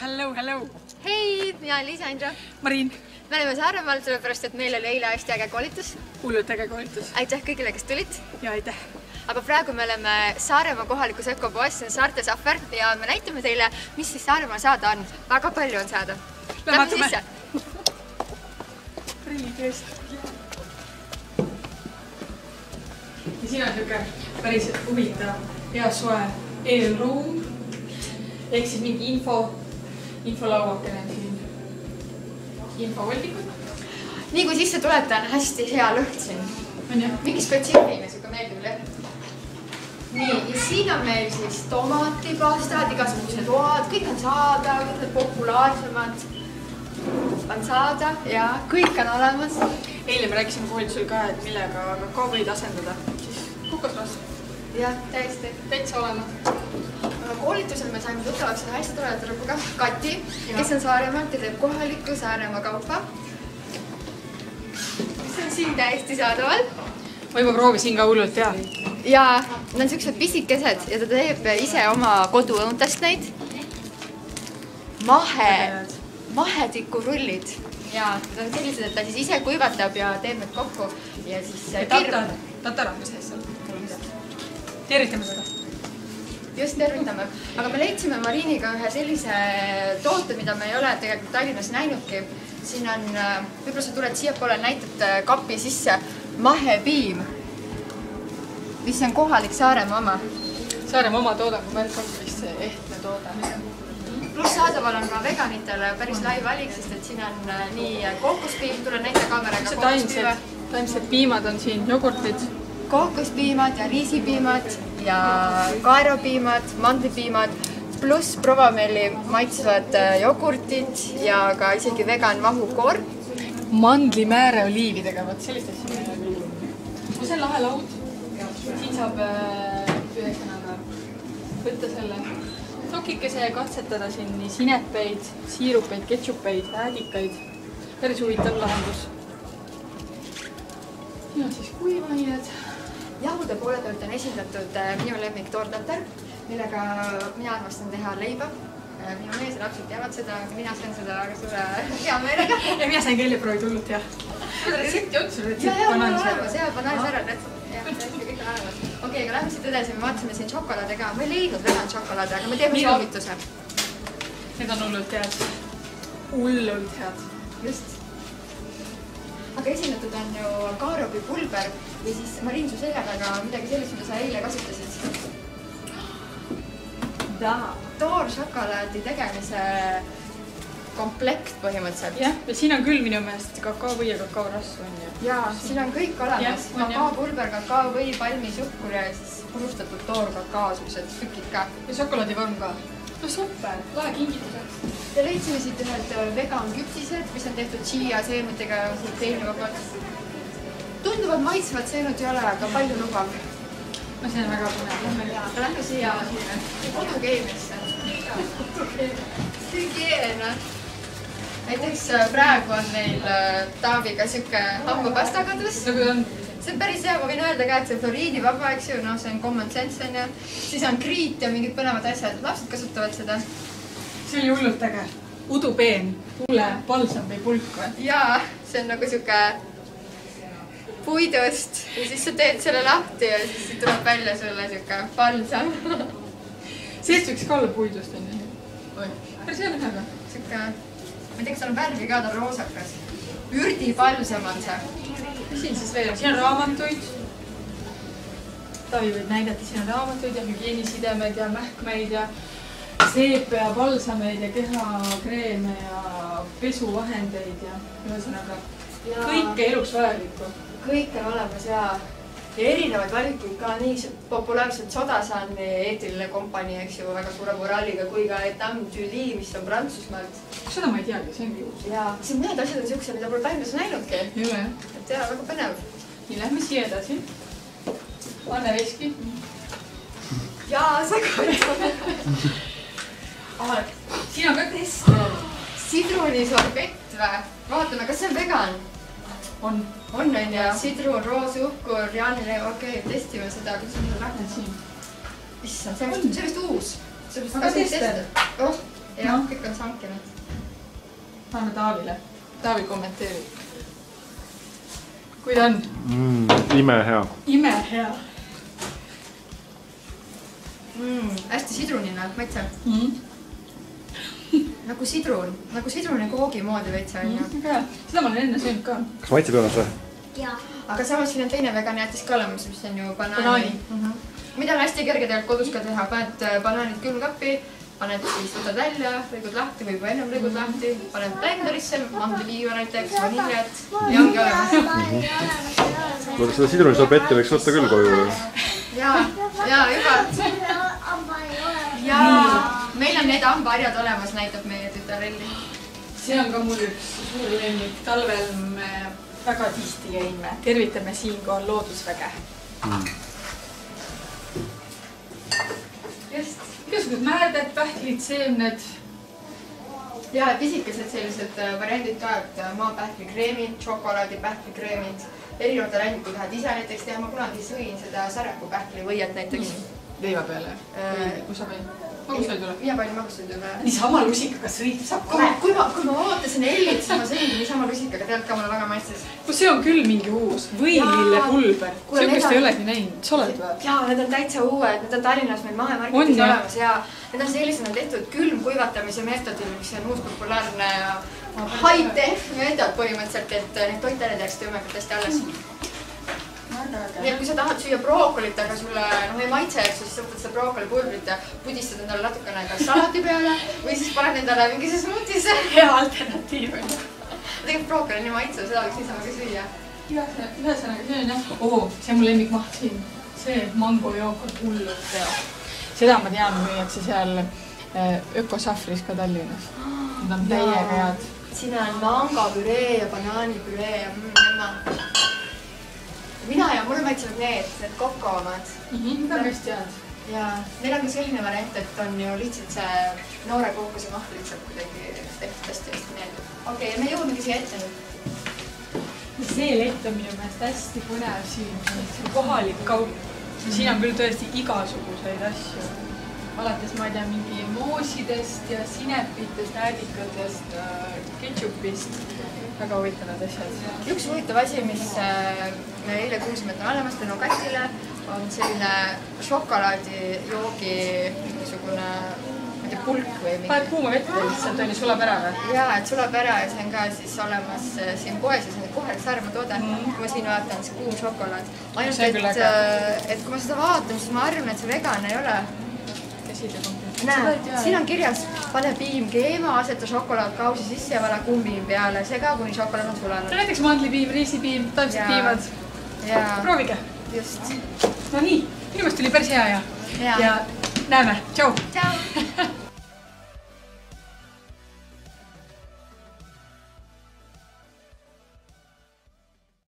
Hello! Hei, mina olen Liisa-Indra. Marin. Me oleme Saaremaal, sellepärast et meil oli eile hästi äge koolitus. Hullult äge koolitus. Aitäh kõigile, kes tulid. Ja aitäh. Aga praegu me oleme Saaremaa kohalikus ökopoes, see on Saarte Sahver ja me näitame teile, mis siis Saaremaal saada on. Väga palju on saada. Lähme sisse. Prillid eest. Ja siin on siuke päris huvitav hea soe eelruum. Ehk siis mingi infolauakene on siin. Infovoldikud. Nii kui sisse tulete, on hästi hea lõht siin. On jah? Mingi spetsiifiline, siuke meeldiv lõht. Nii, ja siin on meil siis tomatipastad, igasugused toad, kõik on saada, kõik need populaarsemad on saada ja kõik on olemas. Eile me rääkisime koolitusel ka, et millega kakao võid asendada. Siis kokosrast. Jah, täiesti. Täitsa olemas. Koolitusel me saime tuttavaks hästi toredate lõpuga Kati, kes on Saaremaalt ja teeb kohalikku Saaremaa kaupa. Mis on siin täiesti saadaval. Ma juba proovisin ka hullult hea. Ja nad on siuksed pisikesed ja ta teeb ise oma koduõuntest neid. Mahetikurullid. Ja ta on sellised, et ta siis ise kuivatab ja teeb need kokku ja siis Tatar on ka sees seal. Tervitame seda. Just tervitame. Aga me leidsime Mariniga ühe sellise toote, mida me ei ole tegelikult Tallinnas näinudki. Siin on, võib-olla sa tuled siia poole, näitad kapi sisse mahepiim, mis on kohalik Saaremaa oma. Saaremaa oma toodangu märk on vist see ehtne toode. Plus saadaval on ka veganitele päris lai valik, sest et siin on nii kookospiim, tule näita kaameraga kookospiima. Taimsed piimad on siin, jogurtid. Kookospiimad ja riisipiimad ja kaerapiimad, mandlipiimad, pluss provameeli maitsvad jogurtid ja ka isegi vegan vahukoor. Mandlimääre oliividega, võt sellist asja ei ole. See on lahe laud. Siin saab ühesõnaga võtta selle sokikese ja katsetada siin nii sinepeid, siirupeid, ketšupeid, äädikaid. Päris huvitav lahendus. Siin on siis kuivained. Jahude poole pealt on esindatud minu lemmik toortatar, millega mina armastan teha leiba. Minu mees ja lapsed teavad seda, mina sain seda väga suure hea meelega. Ja mina sain keeleproovi tulnud, jah. Retsepti otsa, ja, mul on olemas, ja, banaanis ära, kõik on olemas. Okei, aga lähme siit edasi, me vaatasime siin šokolaade ka. Ma ei leidnud vegan šokolaade, aga me teeme soovituse. Need on hullult head. Hullult head. Just. Aga esindatud on ju kaarobi pulber ja siis Marin su selja taga midagi sellist, mida sa eile kasutasid. Tooršokolaadi tegemise komplekt põhimõtteliselt. Jah, ja siin on küll minu meelest kakaovõi ja kakaorasv on ju. Jaa, siin on kõik olemas. Kakaopulber, kakaovõi, palmisuhkur ja siis purustatud toorkakao, sellised tükid ka. Ja šokolaadivorm ka. No super, lahe kingituseks. Ja leidsime siit ühed vegan küpsised, mis on tehtud chia seemnetega gluteenivabalt. Tunduvad maitsvad seemned ei ole, aga palju lubab. No see on väga põnev. Aga lähme siia kodukeemiasse. Hügiene. Näiteks praegu on meil Taaviga siuke hambapastakadus. See on päris hea, ma võin öelda ka, et see on fluoriidivaba, eks ju, no see on common sense on ju. Siis on kriit ja mingid põnevad asjad. Lapsed kasutavad seda. See oli hullult äge. Udupeen, tuule, palsam või pulk või? Jaa, see on nagu siuke puidust ja siis sa teed selle lahti ja siis tuleb välja sulle siuke palsam. Seest võiks ka olla puidust on ju. Päris hea näha ka. Siuke, ma ei tea, kas on värvi ka, ta on roosakas. Ürdipalsam on see. Mis siin siis veel? Siin on raamatuid. Taavi võid näidata, siin on raamatuid ja hügienisidemed ja mähkmeid ja seepe ja palsameid ja kehakreeme ja pesuvahendeid ja ühesõnaga kõike eluks vajalikku. Kõik on olemas ja erinevaid valikuid ka nii populaarselt Sodasan eetiline kompanii, eks ju, väga suure moraaliga kui ka Etam Julie, mis on Prantsusmaalt. Seda ma ei teagi, see on juhus. Jaa, siin mõned asjad on siukse, mida pole Tallinnas näinudki. Ei ole. Et jaa, väga põnev. Nii, lähme siia edasi. Anne Veski. Jaa, sa kohe. Siin on ka test. Sidrunisorbett või? Vaatame, kas see on vegan? On ja sidrun, roosuhkur, jaanileib, okei, testime seda, kuidas on seda lähmed siin. Issand, see on vist uus. Aga tester. jah, kõik on sankinud. Anna Taavile. Taavi kommenteerib. Kui ta on? Imehea. Imehea. Hästi sidrunina maitse. Nagu sidruni koogi moodi veits on ju. Seda ma olen enne söönud ka. Kas maitseb õunas või? Jaa. Aga samas siin on teine veganjäätis ka olemas, mis on ju banaani. Mida on hästi kerge tegelikult kodus ka teha. Paned banaanid külmkappi, paned siis võtad välja, lõigud lahti või juba ennem lõigud lahti, paned blenderisse, mandlipiiva näiteks, vaniljat ja ongi olemas. Kuule, seda sidrunisorbetti võiks võtta küll koju. Jaa, juba. Jaa, meil on need hambaharjad olemas, näitab meie tütarelli. See on ka mul üks suur lemmik. Talvel me väga tihti jäime. Tervitame siinkohal loodusväge. Just. Igasugused märded, pähklid, seemned. Ja pisikesed sellised variandid ka, et maapähklikreemid, šokolaadipähklikreemid. Erinevad variandid, kui tahad ise näiteks teha. Ma kunagi sõin seda särakupähkli võiet näiteks. Leiva peale? Kus sa võid? Magusvõidule? Mina panin magusvõidule. Niisama lusikaga sõid saab ka. Kui ma ootasin Ellit, siis ma sõin niisama lusikaga. Tegelikult ka mulle väga maitses. See on küll mingi uus võilillepulber. Siukest ei olegi näinud. Sa oled või? Jaa, need on täitsa uued. Need on Tallinnas meil mahemarketis olemas ja need on sellisena tehtud külmkuivatamise meetodil, mis on uus populaarne high-tech meetod põhimõtteliselt, et need toitained jääks tõmmekalt hästi alles. Nii et kui sa tahad süüa brookolit, aga sulle ei maitse, siis võtad seda brookolipulbrit ja pudistad endale natukene kas salati peale või siis paned endale mingisse smuutisse. Hea alternatiiv on. Tegelikult brookoli on nii maitsev, seda võiks niisama ka süüa. Ühesõnaga, see on jah. See on mu lemmikmaht siin. See mangojook on hullult hea. Seda ma tean, müüakse seal ökosahvris ka Tallinnas. Need on täiega head. Siin on mangapüree ja banaanipüree ja emma. Mina ja mulle maitsevad need kokko omad. Mida on hästi head? Ja neil on ka selline variant, et on ju lihtsalt see noore kookuse maht lihtsalt kuidagi tehtud hästi meeldib. Okei, me jõudmegi siia ette nüüd. See lett on minu meelest hästi põnev siin. See on kohalik kaup. Siin on küll tõesti igasuguseid asju. Alates, ma ei tea, mingi moosidest ja sinepitest, äädikatest, ketšupist. Väga huvitavad asjad. Üks huvitav asi, mis me eile kuulsime, et on olemas tänu Katile, on selline šokolaadijoogi mingisugune pulk või mingi. Paned kuuma vette lihtsalt, on ju, sulab ära või? Jaa, et sulab ära ja see on ka siis olemas siin poes ja see on kohalik Saaremaa toode. Kui ma siin vaatan, see kuum šokolaad. Ainult, et kui ma seda vaatan, siis ma arvan, et see vegan ei ole. Näe, siin on kirjas, pane piim keema, aseta šokolaadkausi sisse ja vala kumbiim peale. See ka, kuni šokolaad on sulanud. Näiteks mandlipiim, riisipiim, taimsed piimad. Proovige. Just. No nii, minu meelest oli päris hea ja näeme. Tšau! Tšau!